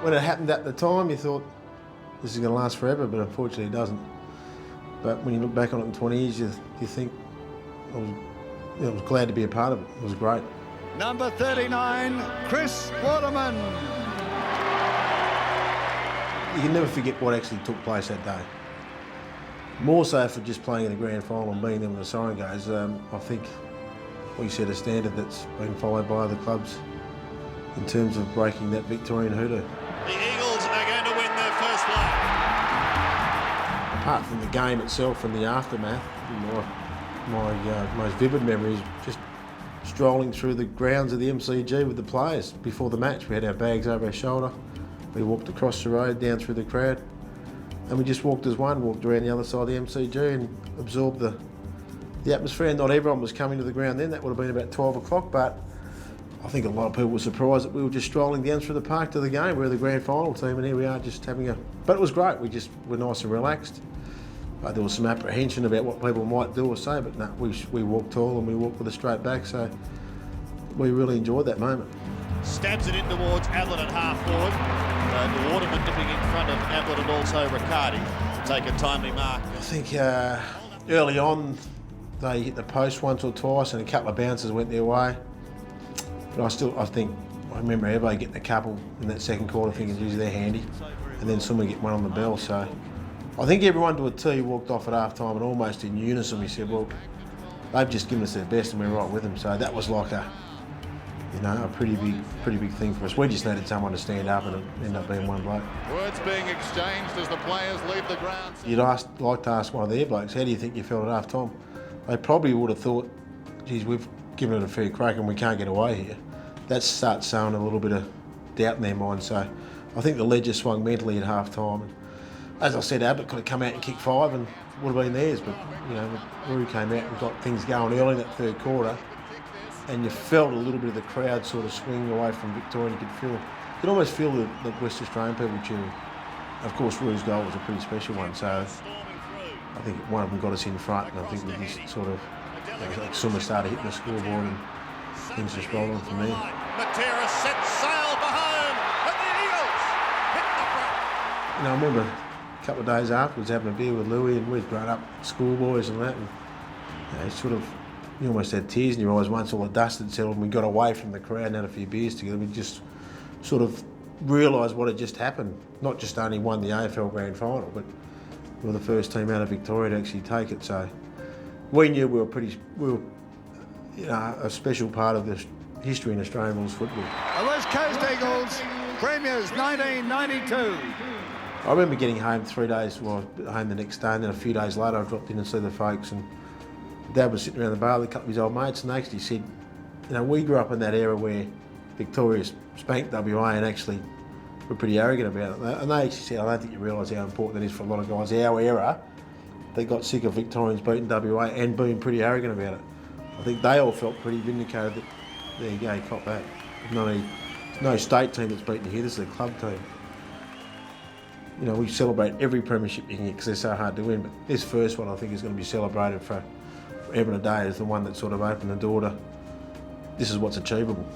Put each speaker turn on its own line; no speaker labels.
When it happened at the time, you thought this is going to last forever, but unfortunately it doesn't. But when you look back on it in 20 years, you think I was glad to be a part of it. It was great.
Number 39, Chris Waterman.
You can never forget what actually took place that day. More so for just playing in the grand final and being there when the siren goes. I think we set a standard that's been followed by other clubs in terms of breaking that Victorian hoodoo.
The Eagles are going to win their first leg.
Apart from the game itself and the aftermath, my most vivid memory is just strolling through the grounds of the MCG with the players before the match. We had our bags over our shoulder. We walked across the road, down through the crowd, and we just walked as one, walked around the other side of the MCG and absorbed the atmosphere. And not everyone was coming to the ground then. That would have been about 12 o'clock, but I think a lot of people were surprised that we were just strolling down through the park to the game. We're the grand final team, and here we are just having a... But it was great. We just were nice and relaxed. There was some apprehension about what people might do or say, but no, we walked tall and we walked with a straight back, so we really enjoyed that moment.
Stabs it in towards Ablett at half forward. Waterman dipping in front of Ablett and also Riccardi to take a timely mark.
I think early on they hit the post once or twice and a couple of bounces went their way. But I remember everybody getting a couple in that second quarter thinking, geez, they're handy. And then someone get one on the bell, so I think everyone to a T walked off at half time and almost in unison we said, well, they've just given us their best and we're right with them. So that was like a pretty big thing for us. We just needed someone to stand up and it ended up being one bloke.
Words being exchanged as the players leave the ground.
You'd like to ask one of their blokes, how do you think you felt at half time? They probably would have thought, geez, we've given it a fair crack and we can't get away here. That starts showing a little bit of doubt in their mind. So I think the ledger swung mentally at half time. As I said, Ablett could have come out and kicked 5 and would have been theirs, but Roo came out and got things going early in that third quarter, and you felt a little bit of the crowd sort of swing away from Victoria. You could almost feel the West Australian people cheering. Of course, Roo's goal was a pretty special one, so I think one of them got us in front, and I think we just sort of, like Summer started hitting the scoreboard and things just rolled on from there.
Matera sets sail for home, and the Eagles hit the front.
I remember a couple of days afterwards having a beer with Louis, and we'd grown up schoolboys and that, and you almost had tears in your eyes once all the dust had settled and we got away from the crowd and had a few beers together. We just sort of realised what had just happened. Not just only won the AFL Grand Final, but we were the first team out of Victoria to actually take it. So we knew we were a special part of the history in Australian rules football.
The West Coast Eagles, Premiers 1992.
I remember getting home 3 days, home the next day, and then a few days later I dropped in and see the folks, and Dad was sitting around the bar with a couple of his old mates, and they actually said, we grew up in that era where Victoria spanked WA and actually were pretty arrogant about it. And they actually said, I don't think you realise how important that is for a lot of guys. Our era, they got sick of Victorians beating WA and being pretty arrogant about it. I think they all felt pretty vindicated that, there you go, cop back. No state team that's beaten you here, this is a club team. We celebrate every premiership you can get because they're so hard to win, but this first one I think is going to be celebrated for forever and a day as the one that sort of opened the door to this is what's achievable.